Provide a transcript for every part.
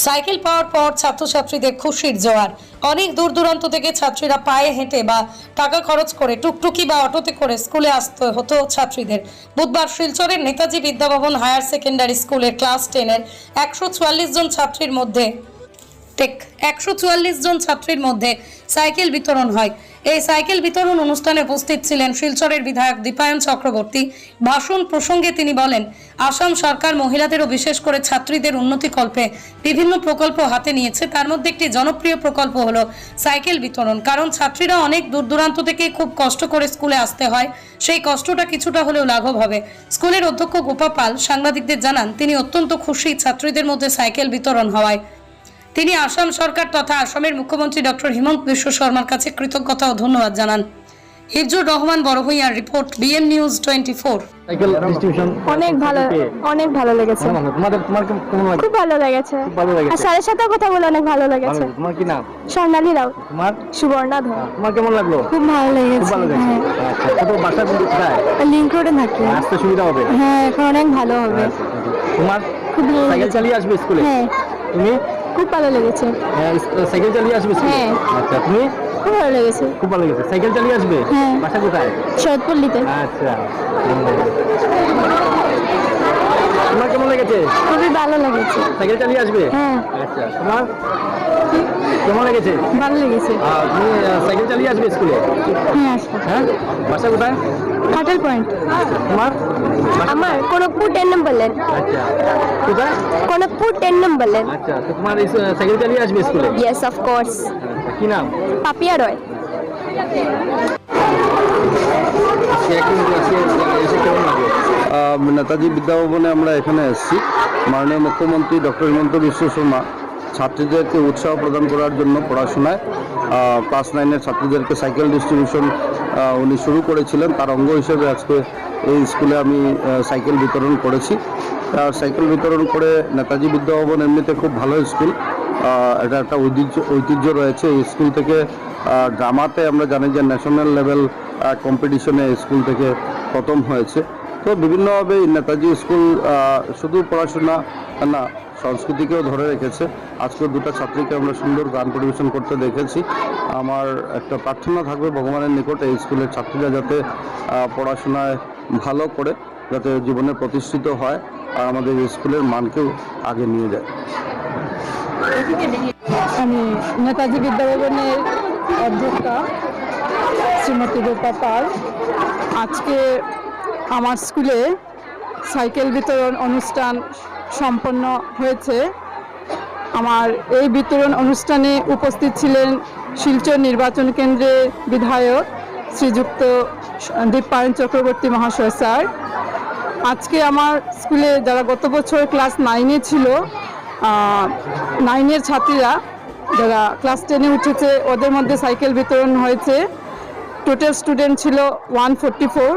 Cycle পাওয়ার পর ছাত্রছাত্রীদের খুশির জোয়ার। অনেক দূর দূরান্ত থেকে ছাত্রীরা পায়ে হেঁটে বা টাকা খরচ করে টুকটুকি বা অটোতে করে স্কুলে আসতে হতো ছাত্রীদের। বুধবার শিলচরের নেতাজি বিদ্যাভবন হায়ার সেকেন্ডারি স্কুলের ক্লাস 10-এর 144 জন ছাত্রীর মধ্যে 144 জন ছাত্রীর মধ্যে সাইকেল বিতরণ হয়। এই সাইকেল বিতরণ অনুষ্ঠানে উপস্থিত ছিলেন শিলচরের বিধায়ক দীপায়ন চক্রবর্তী। ভাষণ প্রসঙ্গে তিনি বলেন, আসাম সরকার মহিলাদের ও বিশেষ করে ছাত্রীদের উন্নতিকল্পে বিভিন্ন প্রকল্প হাতে নিয়েছে। তার মধ্যে একটি জনপ্রিয় প্রকল্প হলো সাইকেল বিতরণ। কারণ ছাত্রীরা অনেক দূর দূরান্ত থেকে খুব কষ্ট করে স্কুলে আসতে হয়, সেই কষ্টটা কিছুটা হলেও লাঘব হবে। স্কুলের অধ্যক্ষ গোপা পাল সাংবাদিকদের জানান, তিনি অত্যন্ত খুশি ছাত্রীদের মধ্যে সাইকেল বিতরণ হওয়ায়। তিনি আসাম সরকার তথা আসামের মুখ্যমন্ত্রী ডক্টর হিমন্ত বিশ্ব শর্মার কাছে কৃতজ্ঞতা ও ধন্যবাদ জানান। হিফজুর রহমান বড়ভূঁইয়ার report, BM news 24। Cycle distribution অনেক ভালো লেগেছে। তোমার কেমন লাগে? খুব ভালো লেগেছে। খুব ভালো লেগেছে। আর স্যারের সাথে কথা বলে অনেক ভালো লেগেছে। তোমার কি নাম? স্বর্ণালী রাও। তোমার? সুবর্ণা ধর। তোমার কেমন লাগলো? খুব ভালো খুব লেগেছে। ভালো লেগেছে। আচ্ছা, তো বাসা কোথায়? লিংক রোডে থাকে। আসতে সুবিধা হবে? হ্যাঁ, এখন অনেক ভালো হবে। আচ্ছা, তোমার খুব ভালো সাইকেল লেগেছে। চালিয়ে আসবে স্কুলে? হ্যাঁ, তুমি? খুব ভালো লেগেছে। সাইকেল চালিয়ে আসবে স্কুলে? হ্যাঁ। আচ্ছা, তুমি? খুব ভালো লেগেছে। খুব ভালো লেগেছে। সাইকেল চালিয়ে আসবে? হ্যাঁ। বাসা কোথায়? শরৎপল্লীতে। আচ্ছা, তোমার কেমন লেগেছে? খুবই ভালো লেগেছে। সাইকেল চালিয়ে আসবে? হ্যাঁ। আচ্ছা, তোমার কেমন লেগেছে? ভালো লেগেছে। তুমি সাইকেল চালিয়ে আসবে স্কুলে? হ্যাঁ, আসবো। হ্যাঁ, বাসা কোথায়? কাটাল পয়েন্ট। তোমার? আমার কনকপুর 10 নম্বর লেন। আচ্ছা, কোথায়? কনকপুর 10 নম্বর লেন। আচ্ছা, তো তোমার সাইকেল চালিয়ে আসবে স্কুলে? Yes, of course. আচ্ছা, কি নাম? পাপিয়া রয়। নেতাজি বিদ্যাভবনে আমরা এখানে এসেছি। মাননীয় মুখ্যমন্ত্রী ডক্টর হিমন্ত বিশ্ব শর্মা ছাত্রীদেরকে উৎসাহ প্রদান করার জন্য পড়াশোনায় ক্লাস 9-এর ছাত্রীদেরকে সাইকেল ডিস্ট্রিবিউশন উনি শুরু করেছিলেন। তার অঙ্গ হিসেবে আজকে এই স্কুলে আমি সাইকেল বিতরণ করেছি। আর সাইকেল বিতরণ করে নেতাজি বিদ্যাভবন এমনিতে খুব ভালো স্কুল, এটা একটা ঐতিহ্য রয়েছে। এই স্কুল থেকে ড্রামাতে আমরা জানি যে ন্যাশনাল লেভেল কম্পিটিশনে স্কুল থেকে প্রথম হয়েছে। তো বিভিন্নভাবে নেতাজি স্কুল শুধু পড়াশোনা না, সংস্কৃতিকেও ধরে রেখেছে। আজকে দুটো ছাত্রীকে আমরা সুন্দর গান পরিবেশন করতে দেখেছি। আমার একটা প্রার্থনা থাকবে ভগবানের নিকটে, এই স্কুলের ছাত্রীরা যাতে পড়াশোনায় ভালো করে যাতে জীবনে প্রতিষ্ঠিত হয় আর আমাদের স্কুলের মানকেও আগে নিয়ে যায়। আমি নেতাজি বিদ্যাভবনের অধ্যক্ষা শ্রীমতী গোপা পাল। আজকে আমার স্কুলে সাইকেল বিতরণ অনুষ্ঠান সম্পন্ন হয়েছে। আমার এই বিতরণ অনুষ্ঠানে উপস্থিত ছিলেন শিলচর নির্বাচন কেন্দ্রের বিধায়ক শ্রীযুক্ত দীপায়ন চক্রবর্তী মহাশয় স্যার। আজকে আমার স্কুলে যারা গত বছর ক্লাস 9-এ ছিল, 9-এর ছাত্রীরা যারা ক্লাস 10-এ উঠেছে, ওদের মধ্যে সাইকেল বিতরণ হয়েছে। টোটাল স্টুডেন্ট ছিল 144।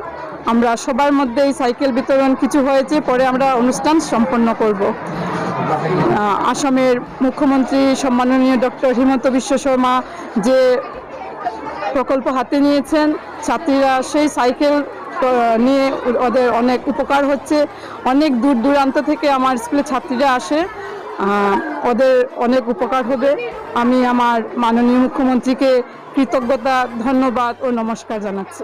আমরা সবার মধ্যে এই সাইকেল বিতরণ কিছু হয়েছে, পরে আমরা অনুষ্ঠান সম্পন্ন করব। আসামের মুখ্যমন্ত্রী সম্মাননীয় ডক্টর হিমন্ত বিশ্ব শর্মা যে প্রকল্প হাতে নিয়েছেন, ছাত্রীরা সেই সাইকেল নিয়ে ওদের অনেক উপকার হচ্ছে। অনেক দূর দূরান্ত থেকে আমার স্কুলে ছাত্রীরা আসে, ওদের অনেক উপকার হবে। আমি আমার মাননীয় মুখ্যমন্ত্রীকে কৃতজ্ঞতা, ধন্যবাদ ও নমস্কার জানাচ্ছি।